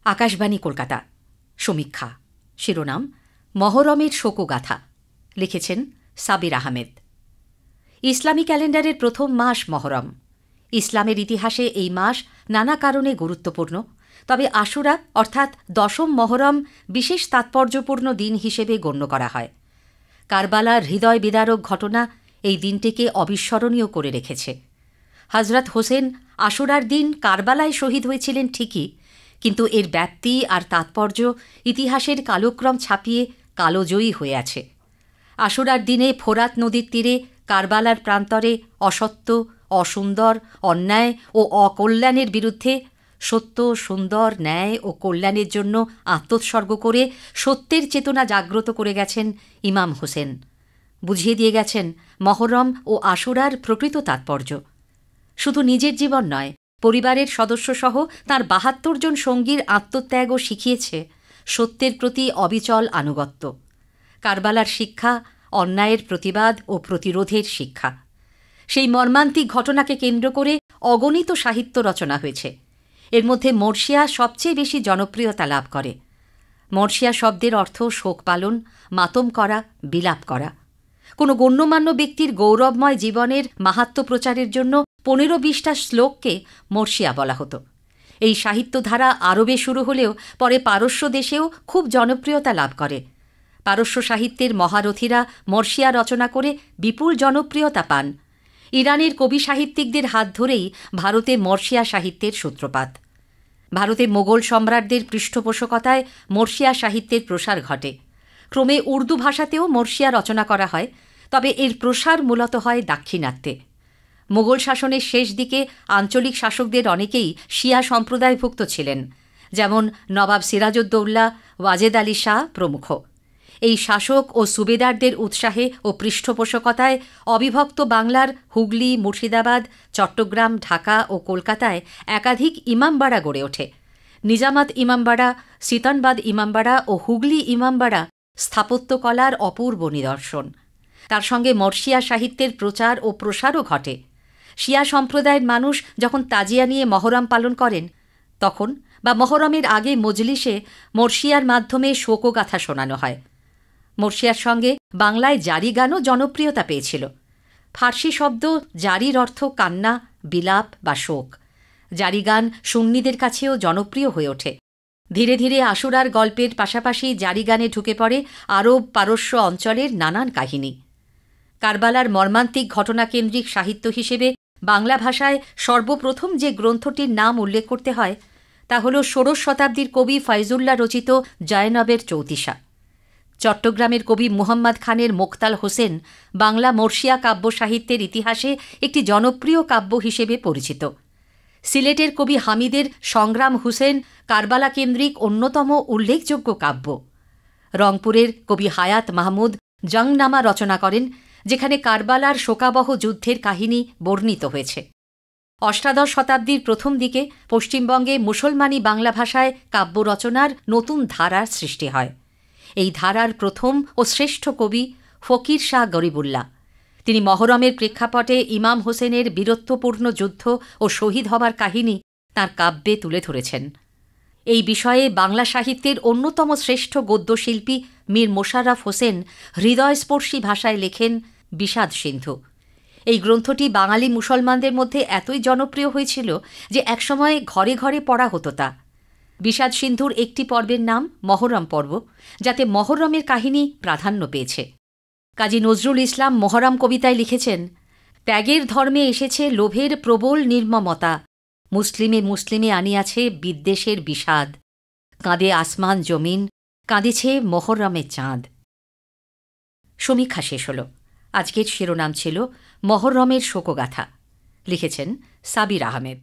আকাশবাণী কলকাতা। সমীক্ষা। শিরোনাম মহরমের শোকগাথা। লিখেছেন সাবির আহমেদ। ইসলামী ক্যালেন্ডারের প্রথম মাস মহরম। ইসলামের ইতিহাসে এই মাস নানা কারণে গুরুত্বপূর্ণ, তবে আশুরা অর্থাৎ দশম মহরম বিশেষ তাৎপর্যপূর্ণ দিন হিসেবে গণ্য করা হয়। কারবালার হৃদয় বিদারক ঘটনা এই দিনটিকে অবিস্মরণীয় করে রেখেছে। হজরত হোসেন আশুরার দিন কারবালায় শহীদ হয়েছিলেন ঠিকই, কিন্তু এর ব্যাপ্তি আর তাৎপর্য ইতিহাসের কালক্রম ছাপিয়ে কালোজয়ী হয়ে আছে। আশুরার দিনে ফোরাত নদীর তীরে কারবালার প্রান্তরে অসত্য, অসুন্দর, অন্যায় ও অকল্যাণের বিরুদ্ধে সত্য, সুন্দর, ন্যায় ও কল্যাণের জন্য আত্মোৎসর্গ করে সত্যের চেতনা জাগ্রত করে গেছেন ইমাম হোসেন। বুঝিয়ে দিয়ে গেছেন মহরম ও আশুরার প্রকৃত তাৎপর্য। শুধু নিজের জীবন নয়, পরিবারের সদস্যসহ তাঁর ৭২ জন সঙ্গীর আত্মত্যাগও শিখিয়েছে সত্যের প্রতি অবিচল আনুগত্য। কারবালার শিক্ষা অন্যায়ের প্রতিবাদ ও প্রতিরোধের শিক্ষা। সেই মর্মান্তিক ঘটনাকে কেন্দ্র করে অগণিত সাহিত্য রচনা হয়েছে। এর মধ্যে মর্সিয়া সবচেয়ে বেশি জনপ্রিয়তা লাভ করে। মর্সিয়া শব্দের অর্থ শোক পালন, মাতম করা, বিলাপ করা। কোনো গণ্যমান্য ব্যক্তির গৌরবময় জীবনের মাহাত্ম্য প্রচারের জন্য ১৫-২০টা শ্লোককে মর্সিয়া বলা হতো। এই সাহিত্যধারা আরবে শুরু হলেও পরে পারস্য দেশেও খুব জনপ্রিয়তা লাভ করে। পারস্য সাহিত্যের মহারথীরা মর্সিয়া রচনা করে বিপুল জনপ্রিয়তা পান। ইরানের কবি সাহিত্যিকদের হাত ধরেই ভারতে মর্সিয়া সাহিত্যের সূত্রপাত। ভারতে মোগল সম্রাটদের পৃষ্ঠপোষকতায় মর্সিয়া সাহিত্যের প্রসার ঘটে। ক্রমে উর্দু ভাষাতেও মর্সিয়া রচনা করা হয়, তবে এর প্রসার মূলত হয় দাক্ষিণাত্যে। মোগল শাসনের শেষ দিকে আঞ্চলিক শাসকদের অনেকেই শিয়া সম্প্রদায়ভুক্ত ছিলেন, যেমন নবাব সিরাজউদ্দৌলা, ওয়াজেদ আলী শাহ প্রমুখ। এই শাসক ও সুবেদারদের উৎসাহে ও পৃষ্ঠপোষকতায় অবিভক্ত বাংলার হুগলি, মুর্শিদাবাদ, চট্টগ্রাম, ঢাকা ও কলকাতায় একাধিক ইমামবাড়া গড়ে ওঠে। নিজামাত ইমামবাড়া, সিতানবাদ ইমামবাড়া ও হুগলি ইমামবাড়া স্থাপত্যকলার অপূর্ব নিদর্শন। তার সঙ্গে মর্সিয়া সাহিত্যের প্রচার ও প্রসারও ঘটে। শিয়া সম্প্রদায়ের মানুষ যখন তাজিয়া নিয়ে মহরম পালন করেন, তখন বা মহরমের আগে মজলিসে মর্সিয়ার মাধ্যমে শোকগাথা শোনানো হয়। মর্সিয়ার সঙ্গে বাংলায় জারি গানও জনপ্রিয়তা পেয়েছিল। ফার্সি শব্দ জারির অর্থ কান্না, বিলাপ বা শোক। জারি গান সুন্নিদের কাছেও জনপ্রিয় হয়ে ওঠে। ধীরে ধীরে আশুরার গল্পের পাশাপাশি জারি গানে ঢুকে পড়ে আরব, পারস্য অঞ্চলের নানান কাহিনী। কারবালার মর্মান্তিক ঘটনাকেন্দ্রিক সাহিত্য হিসেবে বাংলা ভাষায় সর্বপ্রথম যে গ্রন্থটির নাম উল্লেখ করতে হয় তা হল ১৬শ শতাব্দীর কবি ফয়জুল্লাহ রচিত জয়নবের চৌতিশা। চট্টগ্রামের কবি মুহাম্মদ খানের মোক্তাল হোসেন বাংলা মর্সিয়া কাব্য সাহিত্যের ইতিহাসে একটি জনপ্রিয় কাব্য হিসেবে পরিচিত। সিলেটের কবি হামিদের সংগ্রাম হুসেন কারবালা কেন্দ্রিক অন্যতম উল্লেখযোগ্য কাব্য। রংপুরের কবি হায়াত মাহমুদ জংনামা রচনা করেন, যেখানে কারবালার শোকাবহ যুদ্ধের কাহিনী বর্ণিত হয়েছে। অষ্টাদশ শতাব্দীর প্রথম দিকে পশ্চিমবঙ্গে মুসলমানি বাংলা ভাষায় কাব্য রচনার নতুন ধারার সৃষ্টি হয়। এই ধারার প্রথম ও শ্রেষ্ঠ কবি ফকির শাহ গরিবুল্লাহ। তিনি মহরমের প্রেক্ষাপটে ইমাম হোসেনের বীরত্বপূর্ণ যুদ্ধ ও শহীদ হবার কাহিনী তাঁর কাব্যে তুলে ধরেছেন। এই বিষয়ে বাংলা সাহিত্যের অন্যতম শ্রেষ্ঠ গদ্যশিল্পী মীর মোশাররফ হোসেন হৃদয়স্পর্শী ভাষায় লেখেন বিষাদ সিন্ধু। এই গ্রন্থটি বাঙালি মুসলমানদের মধ্যে এতই জনপ্রিয় হয়েছিল যে একসময় ঘরে ঘরে পড়া হতো তা। বিষাদ সিন্ধুর একটি পর্বের নাম মহরম পর্ব, যাতে মহরমের কাহিনী প্রাধান্য পেয়েছে। কাজী নজরুল ইসলাম মহরম কবিতায় লিখেছেন, ত্যাগের ধর্মে এসেছে লোভের প্রবল নির্মমতা, মুসলিমে মুসলিমে আনিয়াছে বিদ্বেষের বিষাদ, কাঁদে আসমান জমিন, কাঁদেছে মহরমের চাঁদ। সমীক্ষা শেষ হল। আজকের শিরোনাম ছিল মহরমের শোকগাথা। লিখেছেন সাবির আহমেদ।